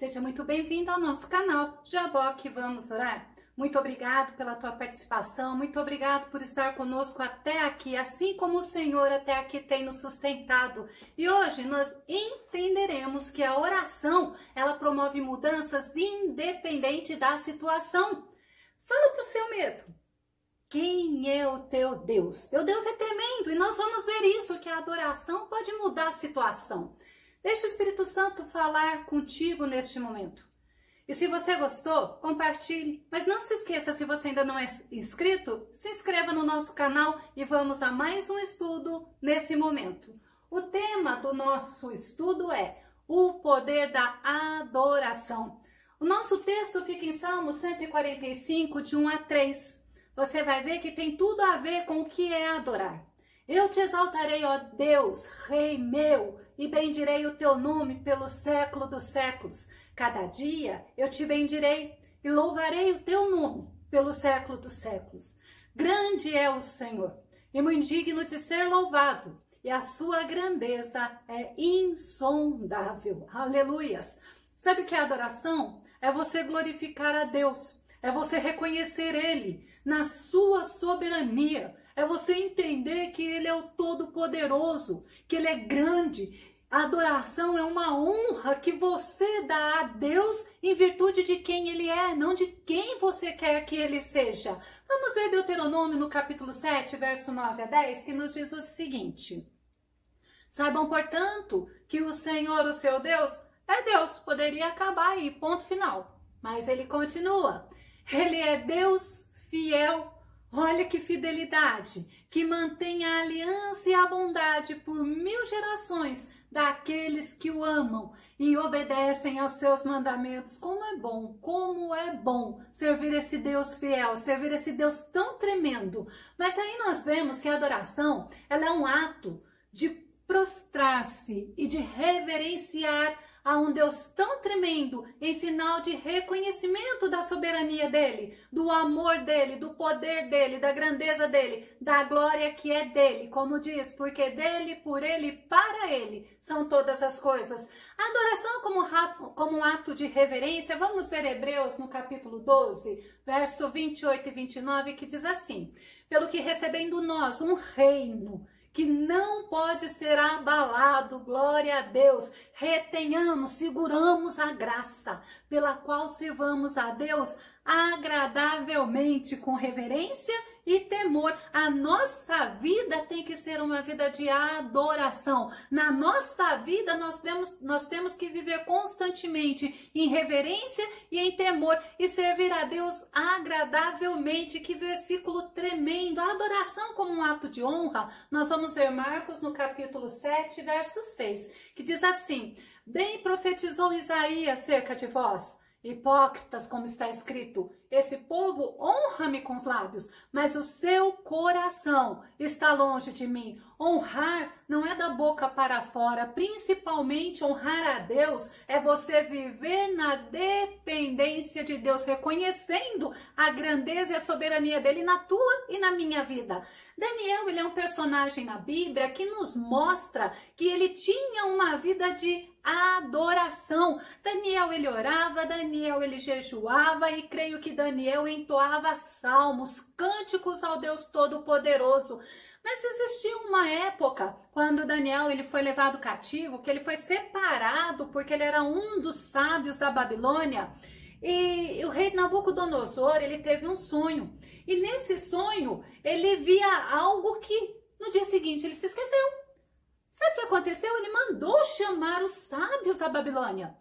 Seja muito bem-vindo ao nosso canal Jaboque Vamos Orar. Muito obrigado pela tua participação, muito obrigado por estar conosco até aqui, assim como o Senhor até aqui tem nos sustentado. E hoje nós entenderemos que a oração, ela promove mudanças independente da situação. Fala para o seu medo. Quem é o teu Deus? Teu Deus é tremendo e nós vamos ver isso, que a adoração pode mudar a situação. Deixa o Espírito Santo falar contigo neste momento. E se você gostou, compartilhe. Mas não se esqueça, se você ainda não é inscrito, se inscreva no nosso canal e vamos a mais um estudo nesse momento. O tema do nosso estudo é o poder da adoração. O nosso texto fica em Salmo 145, de 1 a 3. Você vai ver que tem tudo a ver com o que é adorar. Eu te exaltarei, ó Deus, Rei meu, e bendirei o teu nome pelo século dos séculos. Cada dia eu te bendirei e louvarei o teu nome pelo século dos séculos. Grande é o Senhor e muito digno de ser louvado, e a sua grandeza é insondável. Aleluias! Sabe o que é adoração? É você glorificar a Deus, é você reconhecer Ele na sua soberania, é você entender que Ele é o Todo-Poderoso, que Ele é grande. A adoração é uma honra que você dá a Deus em virtude de quem Ele é, não de quem você quer que Ele seja. Vamos ver Deuteronômio no capítulo 7, verso 9 a 10, que nos diz o seguinte. Saibam, portanto, que o Senhor, o seu Deus, é Deus. Poderia acabar aí, ponto final. Mas Ele continua. Ele é Deus fiel. Olha que fidelidade, que mantém a aliança e a bondade por 1000 gerações daqueles que o amam e obedecem aos seus mandamentos. Como é bom servir esse Deus fiel, servir esse Deus tão tremendo. Mas aí nós vemos que a adoração, ela é um ato de prostrar-se e de reverenciar a um Deus tão tremendo, em sinal de reconhecimento da soberania dele, do amor dele, do poder dele, da grandeza dele, da glória que é dele, como diz, porque dele, por ele, para ele são todas as coisas. A adoração como um ato de reverência, vamos ver Hebreus no capítulo 12, verso 28 e 29, que diz assim: pelo que recebendo nós um reino que não pode ser abalado, glória a Deus, retenhamos, seguramos a graça, pela qual sirvamos a Deus agradavelmente, com reverência e temor. A nossa vida tem que ser uma vida de adoração. Na nossa vida nós temos que viver constantemente em reverência e em temor e servir a Deus agradavelmente. Que versículo tremendo! A adoração como um ato de honra. Nós vamos ver Marcos no capítulo 7, verso 6, que diz assim: bem profetizou Isaías acerca de vós, hipócritas, como está escrito, esse povo honra-me com os lábios, mas o seu coração está longe de mim. Honrar não é da boca para fora, principalmente honrar a Deus é você viver na dependência de Deus, reconhecendo a grandeza e a soberania dele na tua e na minha vida. Daniel, ele é um personagem na Bíblia que nos mostra que ele tinha uma vida de adoração. Daniel, ele orava, Daniel, ele jejuava, e creio que Daniel entoava salmos, cânticos ao Deus Todo-Poderoso. Mas existia uma época, quando Daniel ele foi levado cativo, que ele foi separado porque ele era um dos sábios da Babilônia. E o rei Nabucodonosor, ele teve um sonho. E nesse sonho, ele via algo que no dia seguinte ele se esqueceu. Sabe o que aconteceu? Ele mandou chamar os sábios da Babilônia.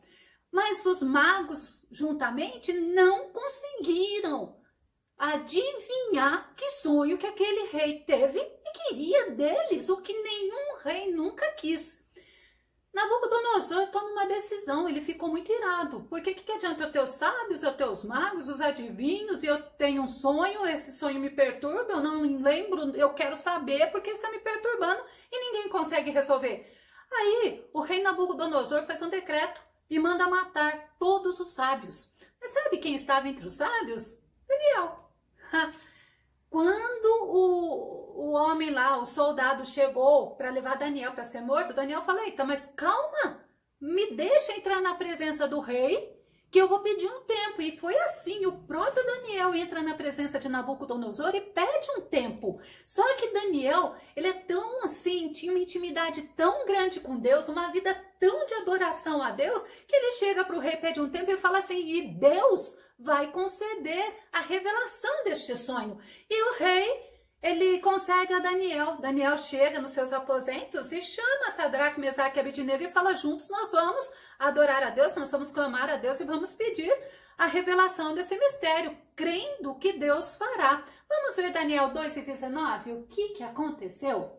Mas os magos, juntamente, não conseguiram adivinhar que sonho que aquele rei teve e queria deles, o que nenhum rei nunca quis. Nabucodonosor toma uma decisão, ele ficou muito irado, porque que adianta eu ter os sábios, eu ter os magos, os adivinhos, e eu tenho um sonho, esse sonho me perturba, eu não lembro, eu quero saber porque está me perturbando e ninguém consegue resolver. Aí o rei Nabucodonosor faz um decreto e manda matar todos os sábios. Mas sabe quem estava entre os sábios? Daniel. Quando o homem lá, o soldado, chegou para levar Daniel para ser morto, Daniel falou: eita, mas calma, me deixa entrar na presença do rei, que eu vou pedir um tempo. E foi assim, o próprio Daniel entra na presença de Nabucodonosor e pede um tempo. Só que Daniel, ele é tão assim, tinha uma intimidade tão grande com Deus, uma vida tão de adoração a Deus, que ele chega para o rei, pede um tempo e fala assim, e Deus vai conceder a revelação deste sonho. E o rei, ele concede a Daniel. Daniel chega nos seus aposentos e chama Sadraque, Mesaque e Abednego e fala, juntos nós vamos adorar a Deus, nós vamos clamar a Deus e vamos pedir a revelação desse mistério, crendo que Deus fará. Vamos ver Daniel 2:19, o que aconteceu?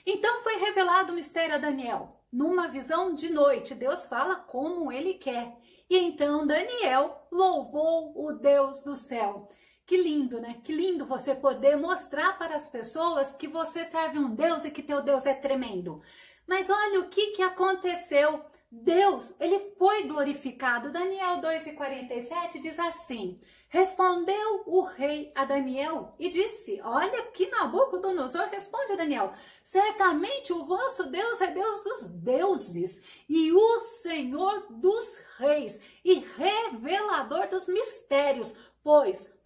Então foi revelado o mistério a Daniel. Numa visão de noite, Deus fala como ele quer. E então Daniel louvou o Deus do céu. Que lindo, né? Que lindo você poder mostrar para as pessoas que você serve um Deus e que teu Deus é tremendo. Mas olha o que aconteceu. Deus, ele foi glorificado. Daniel 2:47 diz assim, respondeu o rei a Daniel e disse, olha que Nabucodonosor responde a Daniel, certamente o vosso Deus é Deus dos deuses e o Senhor dos reis e revelador dos mistérios, pois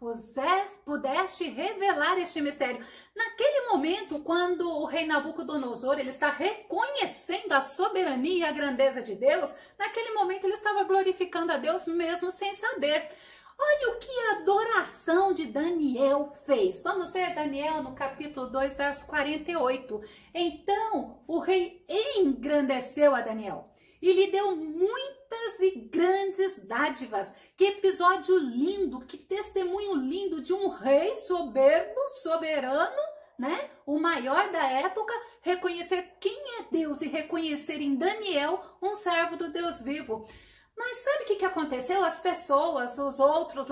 pudeste revelar este mistério. Naquele momento, quando o rei Nabucodonosor ele está reconhecendo a soberania e a grandeza de Deus, naquele momento ele estava glorificando a Deus mesmo sem saber. Olha o que a adoração de Daniel fez. Vamos ver Daniel no capítulo 2, verso 48. Então o rei engrandeceu a Daniel e lhe deu muitas e grandes dádivas. Que episódio lindo, que testemunho lindo de um rei soberbo, soberano, né? O maior da época, reconhecer quem é Deus e reconhecer em Daniel um servo do Deus vivo. Mas sabe o que aconteceu? As pessoas, os outros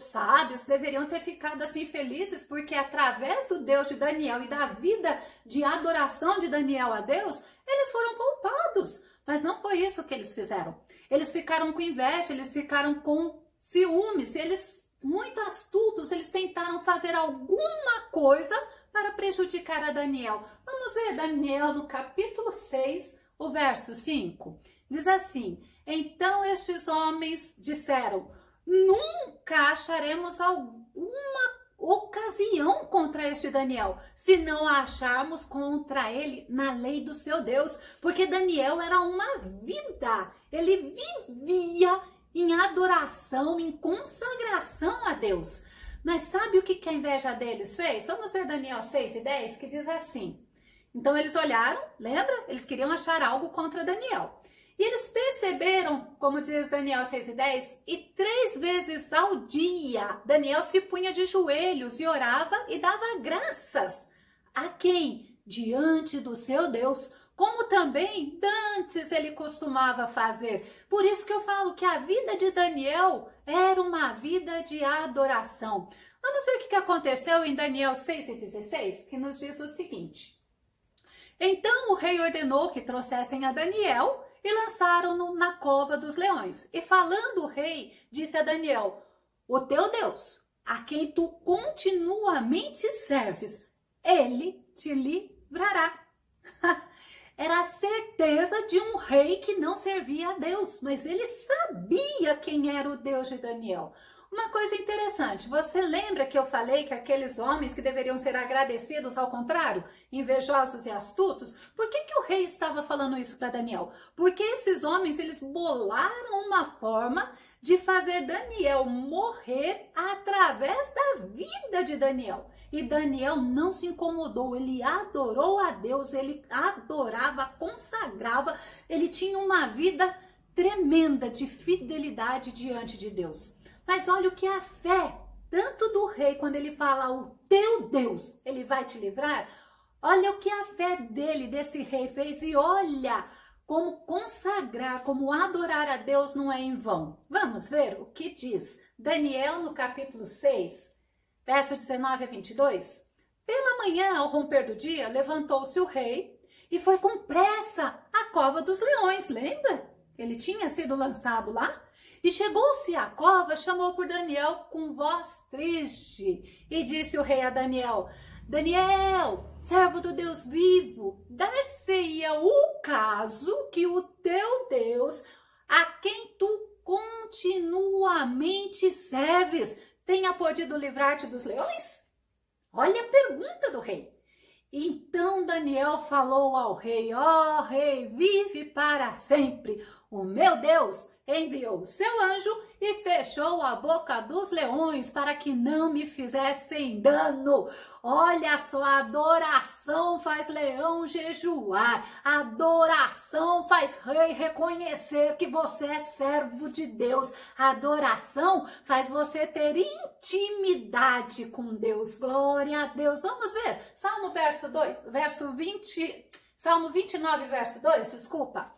sábios, deveriam ter ficado assim felizes, porque através do Deus de Daniel e da vida de adoração de Daniel a Deus, eles foram poupados. Mas não foi isso que eles fizeram. Eles ficaram com inveja, eles ficaram com ciúmes, eles, muito astutos, eles tentaram fazer alguma coisa para prejudicar a Daniel. Vamos ver Daniel no capítulo 6, o verso 5. Diz assim, então estes homens disseram, nunca acharemos alguma ocasião contra este Daniel, se não a acharmos contra ele na lei do seu Deus, porque Daniel era uma vida, ele vivia em adoração, em consagração a Deus. Mas sabe o que a inveja deles fez? Vamos ver Daniel 6:10, que diz assim, então eles olharam, lembra? Eles queriam achar algo contra Daniel. E eles perceberam, como diz Daniel 6:10, e 3 vezes ao dia Daniel se punha de joelhos e orava e dava graças a quem? Diante do seu Deus, como também dantes ele costumava fazer. Por isso que eu falo que a vida de Daniel era uma vida de adoração. Vamos ver o que aconteceu em Daniel 6:16, que nos diz o seguinte. Então o rei ordenou que trouxessem a Daniel e lançaram-no na cova dos leões. E falando o rei, disse a Daniel, o teu Deus, a quem tu continuamente serves, ele te livrará. Era a certeza de um rei que não servia a Deus, mas ele sabia quem era o Deus de Daniel. Uma coisa interessante, você lembra que eu falei que aqueles homens que deveriam ser agradecidos, ao contrário, invejosos e astutos? Por que o rei estava falando isso para Daniel? Porque esses homens, eles bolaram uma forma de fazer Daniel morrer através da vida de Daniel. E Daniel não se incomodou, ele adorou a Deus, ele adorava, consagrava, ele tinha uma vida tremenda de fidelidade diante de Deus. Mas olha o que a fé, tanto do rei, quando ele fala o teu Deus, ele vai te livrar. Olha o que a fé dele, desse rei fez e olha como consagrar, como adorar a Deus não é em vão. Vamos ver o que diz Daniel no capítulo 6, verso 19 a 22. Pela manhã, ao romper do dia, levantou-se o rei e foi com pressa à cova dos leões, lembra? Ele tinha sido lançado lá. E chegou-se à cova, chamou por Daniel com voz triste. E disse o rei a Daniel, Daniel, servo do Deus vivo, dar-se-ia o caso que o teu Deus, a quem tu continuamente serves, tenha podido livrar-te dos leões? Olha a pergunta do rei. Então Daniel falou ao rei: ó rei, vive para sempre. O meu Deus enviou o seu anjo e fechou a boca dos leões para que não me fizessem dano. Olha só, a adoração faz leão jejuar. A adoração faz rei reconhecer que você é servo de Deus. A adoração faz você ter intimidade com Deus. Glória a Deus. Vamos ver. Salmo 29, verso 2, desculpa.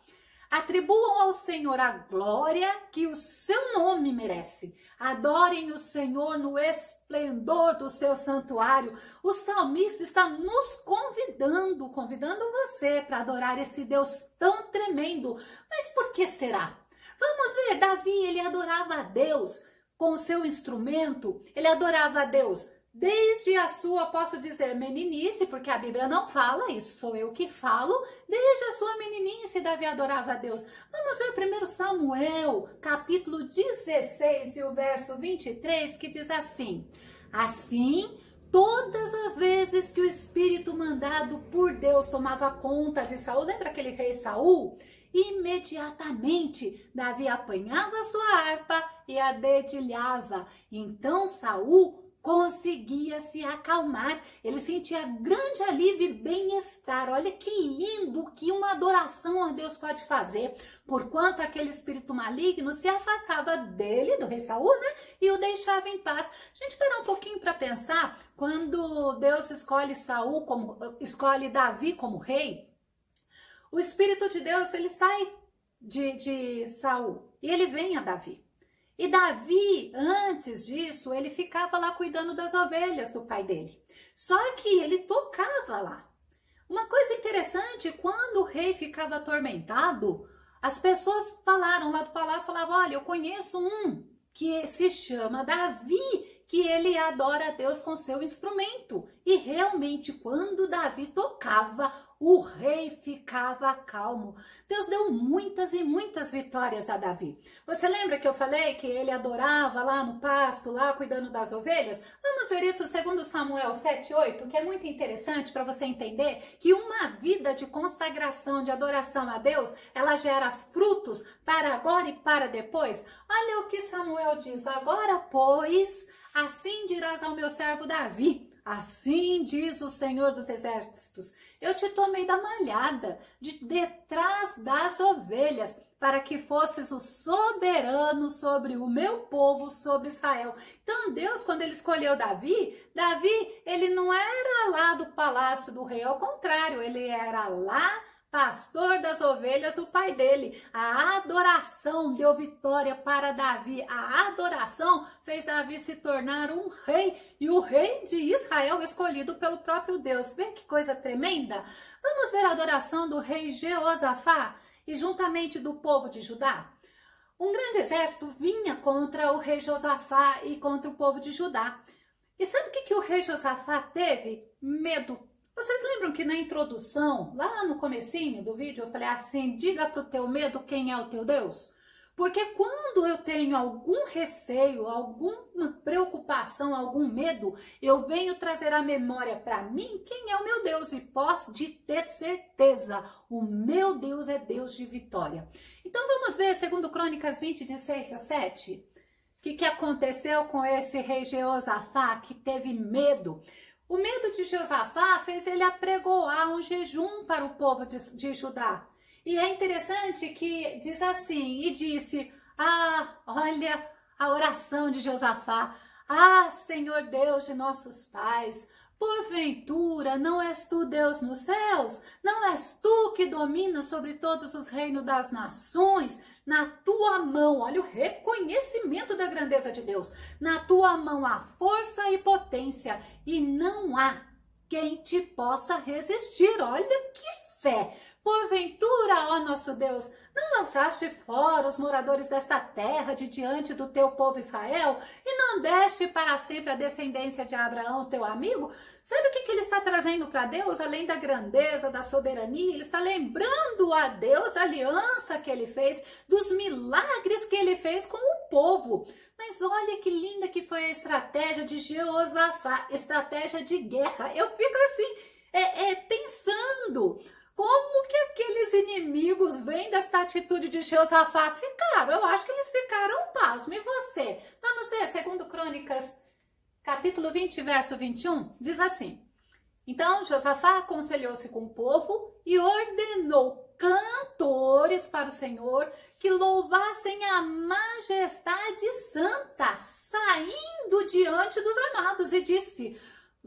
Atribuam ao Senhor a glória que o seu nome merece. Adorem o Senhor no esplendor do seu santuário. O salmista está nos convidando você para adorar esse Deus tão tremendo. Mas por que será? Vamos ver, Davi, ele adorava a Deus com o seu instrumento, ele adorava a Deus desde a sua, posso dizer, meninice, porque a Bíblia não fala, isso sou eu que falo, desde a sua meninice Davi adorava a Deus. Vamos ver 1 Samuel, capítulo 16 e o verso 23, que diz assim: assim, todas as vezes que o Espírito mandado por Deus tomava conta de Saul, lembra aquele rei Saul? Imediatamente Davi apanhava a sua harpa e a dedilhava. Então Saul conseguia se acalmar, ele sentia grande alívio e bem-estar. Olha que lindo que uma adoração a Deus pode fazer, porquanto aquele espírito maligno se afastava dele, do rei Saul, né, e o deixava em paz. A gente parar um pouquinho para pensar, quando Deus escolhe Davi como rei, o Espírito de Deus, ele sai de Saul e ele vem a Davi. E Davi, antes disso, ele ficava lá cuidando das ovelhas do pai dele. Só que ele tocava lá. Uma coisa interessante, quando o rei ficava atormentado, as pessoas falaram lá do palácio, falavam: olha, eu conheço um que se chama Davi, que ele adora a Deus com seu instrumento. E realmente, quando Davi tocava, o rei ficava calmo. Deus deu muitas e muitas vitórias a Davi. Você lembra que eu falei que ele adorava lá no pasto, lá cuidando das ovelhas? Vamos ver isso segundo Samuel 7:8, que é muito interessante para você entender que uma vida de consagração, de adoração a Deus, ela gera frutos para agora e para depois. Olha o que Samuel diz: agora, pois, assim dirás ao meu servo Davi: assim diz o Senhor dos Exércitos, eu te tomei da malhada, de detrás das ovelhas, para que fosses o soberano sobre o meu povo, sobre Israel. Então Deus, quando ele escolheu Davi, ele não era lá do palácio do rei, ao contrário, ele era lá pastor das ovelhas do pai dele. A adoração deu vitória para Davi. A adoração fez Davi se tornar um rei, e o rei de Israel escolhido pelo próprio Deus. Vê que coisa tremenda? Vamos ver a adoração do rei Jeosafá e juntamente do povo de Judá. Um grande exército vinha contra o rei Josafá e contra o povo de Judá. E sabe o que o rei Josafá teve? Medo. Vocês lembram que na introdução, lá no comecinho do vídeo, eu falei assim: diga para o teu medo quem é o teu Deus? Porque quando eu tenho algum receio, alguma preocupação, algum medo, eu venho trazer à memória para mim quem é o meu Deus. E posso ter certeza, o meu Deus é Deus de vitória. Então vamos ver, segundo Crônicas 20, de 6-7, o que aconteceu com esse rei Jeosafá que teve medo. O medo de Jeosafá fez ele apregoar um jejum para o povo de Judá. E é interessante que diz assim, e disse: olha a oração de Jeosafá: Senhor Deus de nossos pais, porventura não és tu Deus nos céus? Não és tu que dominas sobre todos os reinos das nações? Na tua mão, olha o reconhecimento da grandeza de Deus, na tua mão há força e potência, e não há quem te possa resistir. Olha que fé! Porventura, ó nosso Deus, não lançaste fora os moradores desta terra de diante do teu povo Israel e não deste para sempre a descendência de Abraão, teu amigo? Sabe o que ele está trazendo para Deus? Além da grandeza, da soberania, ele está lembrando a Deus da aliança que ele fez, dos milagres que ele fez com o povo. Mas olha que linda que foi a estratégia de Jeosafá, estratégia de guerra. Eu fico assim, pensando... Como que aqueles inimigos vendo esta atitude de Jeosafá ficaram? Eu acho que eles ficaram pasmo. E você? Vamos ver, segundo Crônicas, capítulo 20, verso 21, diz assim. Então, Josafá aconselhou-se com o povo e ordenou cantores para o Senhor que louvassem a majestade santa, saindo diante dos armados,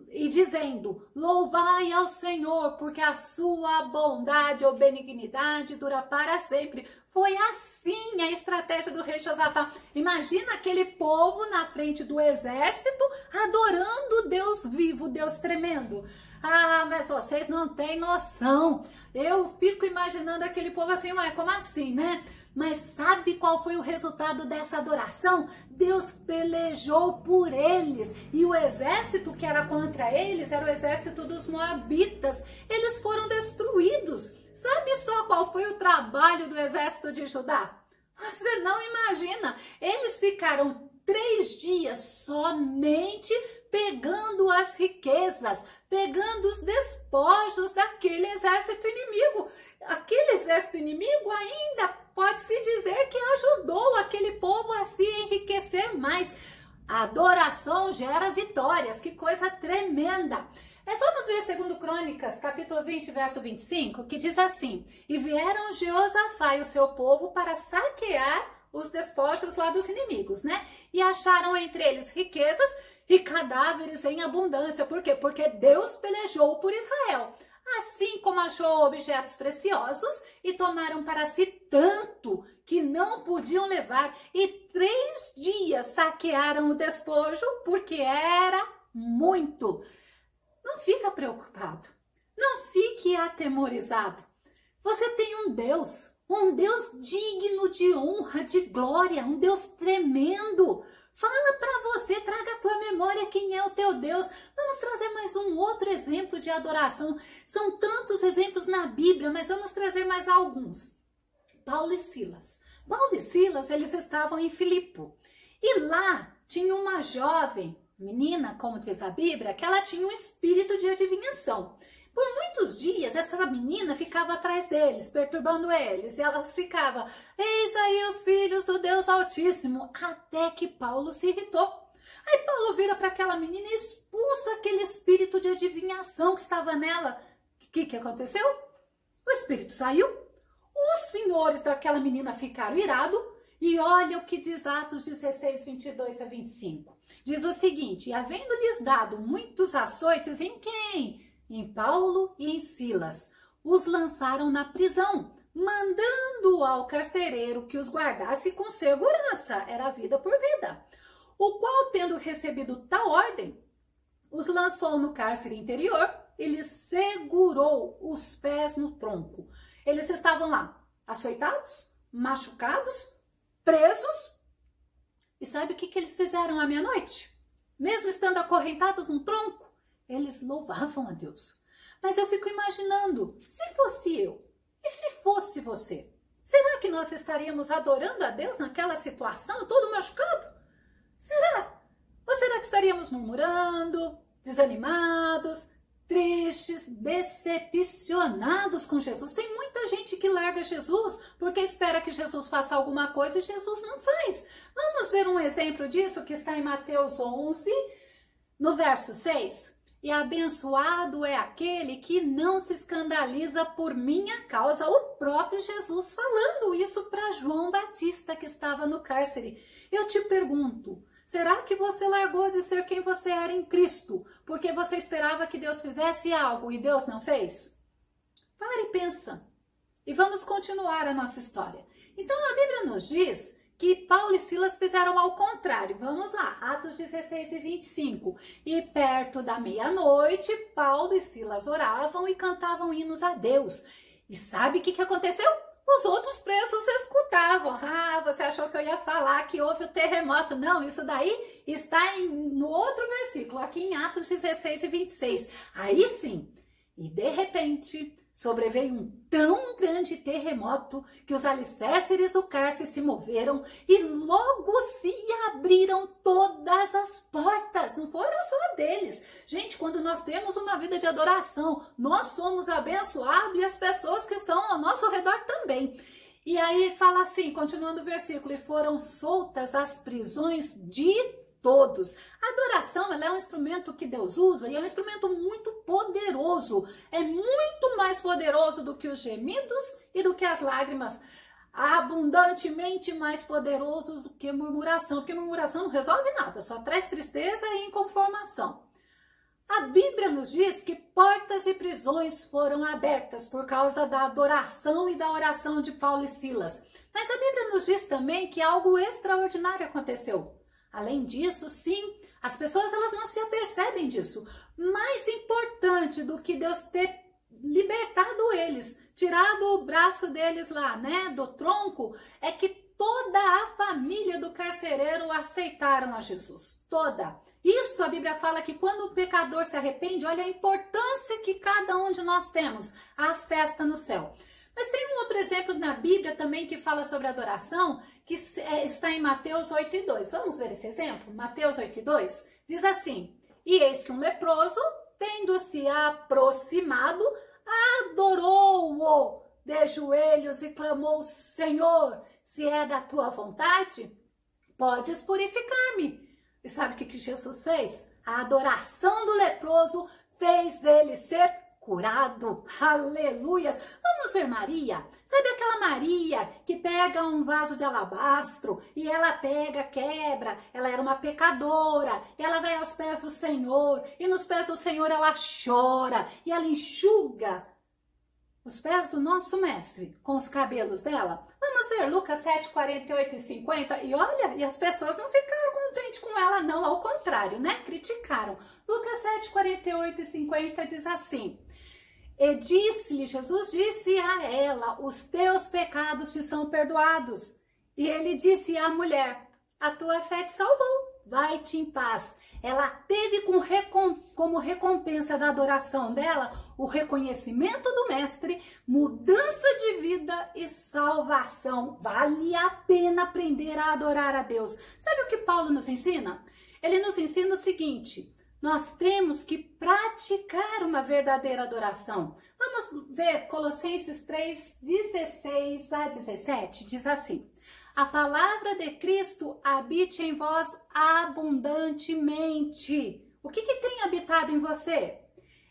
e dizendo, louvai ao Senhor, porque a sua bondade ou benignidade dura para sempre. Foi assim a estratégia do rei Josafá. Imagina aquele povo na frente do exército, adorando o Deus vivo, Deus tremendo. Ah, mas vocês não têm noção. Eu fico imaginando aquele povo assim, ué, como assim, né? Mas sabe qual foi o resultado dessa adoração? Deus pelejou por eles. E o exército que era contra eles era o exército dos moabitas. Eles foram destruídos. Sabe só qual foi o trabalho do exército de Judá? Você não imagina. Eles ficaram 3 dias somente pegando as riquezas, pegando os despojos daquele exército inimigo. Aquele exército inimigo ainda pode-se dizer que ajudou aquele povo a se enriquecer mais. A adoração gera vitórias, que coisa tremenda. Vamos ver segundo Crônicas, capítulo 20, verso 25, que diz assim, e vieram Jeosafá e o seu povo para saquear os despojos lá dos inimigos, né? E acharam entre eles riquezas e cadáveres em abundância. Por quê? Porque Deus pelejou por Israel. Assim como achou objetos preciosos e tomaram para si tanto que não podiam levar e 3 dias saquearam o despojo porque era muito. Não fica preocupado, não fique atemorizado. Você tem um Deus digno de honra, de glória, um Deus tremendo. Fala para você, traga à tua memória quem é o teu Deus. Vamos trazer mais um outro exemplo de adoração. São tantos exemplos na Bíblia, mas vamos trazer mais alguns. Paulo e Silas. Paulo e Silas, eles estavam em Filipo. E lá tinha uma jovem menina, como diz a Bíblia, que ela tinha um espírito de adivinhação. Por muitos dias, essa menina ficava atrás deles, perturbando eles. E elas ficavam, eis aí os filhos do Deus Altíssimo, até que Paulo se irritou. Aí Paulo vira para aquela menina e expulsa aquele espírito de adivinhação que estava nela. O que aconteceu? O espírito saiu. Os senhores daquela menina ficaram irados. E olha o que diz Atos 16, 22 a 25. Diz o seguinte, e havendo-lhes dado muitos açoites em quem? Em Paulo e em Silas, os lançaram na prisão, mandando ao carcereiro que os guardasse com segurança, era vida por vida. O qual, tendo recebido tal ordem, os lançou no cárcere interior e lhes segurou os pés no tronco. Eles estavam lá, açoitados, machucados, presos. E sabe o que eles fizeram à meia-noite? Mesmo estando acorrentados num tronco, eles louvavam a Deus. Mas eu fico imaginando, se fosse eu e se fosse você, será que nós estaríamos adorando a Deus naquela situação, todo machucado? Será? Ou será que estaríamos murmurando, desanimados, tristes, decepcionados com Jesus? Tem muita gente que larga Jesus porque espera que Jesus faça alguma coisa e Jesus não faz. Vamos ver um exemplo disso que está em Mateus 11, no verso 6. E abençoado é aquele que não se escandaliza por minha causa. O próprio Jesus falando isso para João Batista, que estava no cárcere. Eu te pergunto, será que você largou de ser quem você era em Cristo porque você esperava que Deus fizesse algo e Deus não fez? Pare e pensa. E vamos continuar a nossa história. Então a Bíblia nos diz que Paulo e Silas fizeram ao contrário. Vamos lá, Atos 16 e 25. E perto da meia-noite, Paulo e Silas oravam e cantavam hinos a Deus. E sabe o que aconteceu? Os outros presos escutavam. Ah, você achou que eu ia falar que houve o terremoto. Não, isso daí está no outro versículo, aqui em Atos 16 e 26. Aí sim, e de repente sobreveio um tão grande terremoto que os alicerces do cárcere se moveram e logo se abriram todas as portas. Não foram só deles. Gente, quando nós temos uma vida de adoração, nós somos abençoados e as pessoas que estão ao nosso redor também. E aí fala assim, continuando o versículo, e foram soltas as prisões de todos. A adoração, ela é um instrumento que Deus usa e é um instrumento muito poderoso. É muito mais poderoso do que os gemidos e do que as lágrimas. Abundantemente mais poderoso do que murmuração, porque murmuração não resolve nada, só traz tristeza e inconformação. A Bíblia nos diz que portas e prisões foram abertas por causa da adoração e da oração de Paulo e Silas. Mas a Bíblia nos diz também que algo extraordinário aconteceu. Além disso, sim, as pessoas elas não se apercebem disso. Mais importante do que Deus ter libertado eles, tirado o braço deles lá, né, do tronco, é que toda a família do carcereiro aceitaram a Jesus. Toda. Isto a Bíblia fala que quando o pecador se arrepende, olha a importância que cada um de nós temos, a festa no céu. Mas tem um outro exemplo na Bíblia também que fala sobre adoração, que está em Mateus 8:2. Vamos ver esse exemplo? Mateus 8:2 diz assim: e eis que um leproso, tendo-se aproximado, adorou-o de joelhos e clamou: Senhor, se é da tua vontade, podes purificar-me. E sabe o que Jesus fez? A adoração do leproso fez ele ser curado. Aleluias! Vamos ver Maria. Sabe aquela Maria que pega um vaso de alabastro e ela pega, quebra, ela era uma pecadora, e ela vai aos pés do Senhor, e nos pés do Senhor ela chora, e ela enxuga os pés do nosso mestre com os cabelos dela. Vamos ver Lucas 7, 48 e 50. E olha, e as pessoas não ficaram contentes com ela não, ao contrário, né? Criticaram. Lucas 7, 48 e 50 diz assim: e disse-lhe, Jesus disse a ela: os teus pecados te são perdoados. E ele disse à mulher: a tua fé te salvou, vai-te em paz. Ela teve como recompensa da adoração dela o reconhecimento do mestre, mudança de vida e salvação. Vale a pena aprender a adorar a Deus. Sabe o que Paulo nos ensina? Ele nos ensina o seguinte: nós temos que praticar uma verdadeira adoração. Vamos ver Colossenses 3, 16 a 17. Diz assim: a palavra de Cristo habite em vós abundantemente. O que tem habitado em você?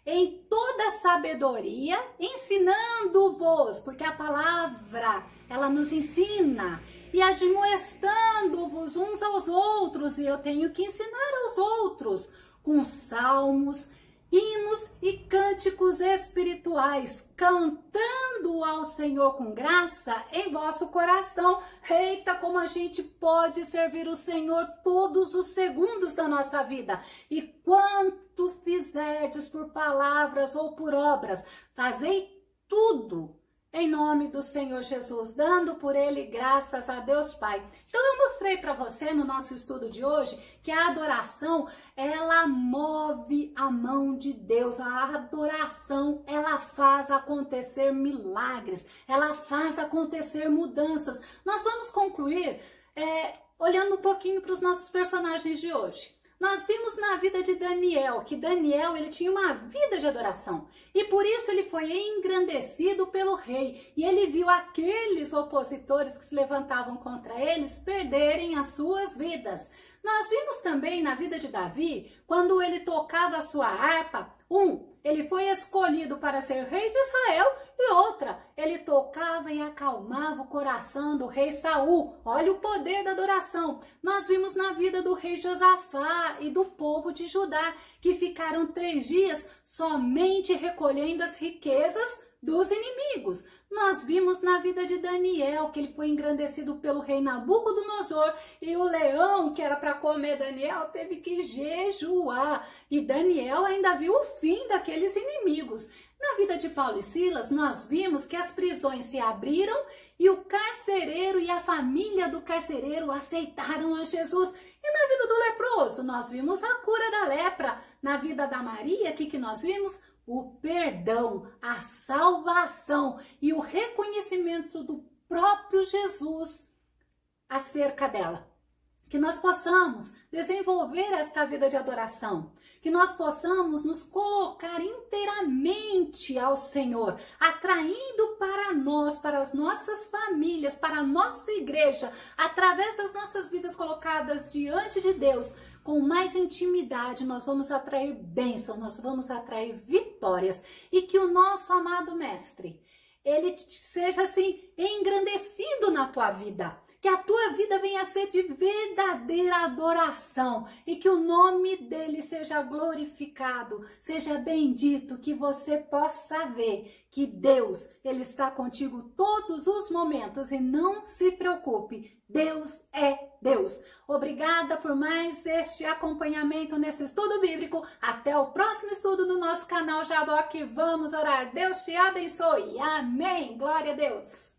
Em toda sabedoria, ensinando-vos, porque a palavra, ela nos ensina, e admoestando-vos uns aos outros, e eu tenho que ensinar aos outros, com salmos, hinos e cânticos espirituais, cantando ao Senhor com graça em vosso coração. Eita, como a gente pode servir o Senhor todos os segundos da nossa vida. E quanto fizerdes por palavras ou por obras, fazei tudo em nome do Senhor Jesus, dando por ele graças a Deus Pai. Então eu mostrei para você no nosso estudo de hoje que a adoração, ela move a mão de Deus. A adoração, ela faz acontecer milagres, ela faz acontecer mudanças. Nós vamos concluir olhando um pouquinho para os nossos personagens de hoje. Nós vimos na vida de Daniel, que Daniel ele tinha uma vida de adoração. E por isso ele foi engrandecido pelo rei. E ele viu aqueles opositores que se levantavam contra eles perderem as suas vidas. Nós vimos também na vida de Davi, quando ele tocava a sua harpa, ele foi escolhido para ser rei de Israel, e outra, ele tocava e acalmava o coração do rei Saul. Olha o poder da adoração. Nós vimos na vida do rei Josafá e do povo de Judá, que ficaram 3 dias somente recolhendo as riquezas dos inimigos. Nós vimos na vida de Daniel que ele foi engrandecido pelo rei Nabucodonosor e o leão que era para comer Daniel teve que jejuar. E Daniel ainda viu o fim daqueles inimigos. Na vida de Paulo e Silas, nós vimos que as prisões se abriram e o carcereiro e a família do carcereiro aceitaram a Jesus. E na vida do leproso, nós vimos a cura da lepra. Na vida da Maria, o que nós vimos? O perdão, a salvação e o reconhecimento do próprio Jesus acerca dela. Que nós possamos desenvolver esta vida de adoração, que nós possamos nos colocar inteiramente ao Senhor, atraindo para nós, para as nossas famílias, para a nossa igreja, através das nossas vidas colocadas diante de Deus, com mais intimidade, nós vamos atrair bênção, nós vamos atrair vitórias, e que o nosso amado Mestre, ele seja assim engrandecido na tua vida. Que a tua vida venha a ser de verdadeira adoração e que o nome dele seja glorificado, seja bendito, que você possa ver que Deus, ele está contigo todos os momentos e não se preocupe, Deus é Deus. Obrigada por mais este acompanhamento nesse estudo bíblico. Até o próximo estudo no nosso canal Jaboque. Vamos orar. Deus te abençoe. Amém. Glória a Deus.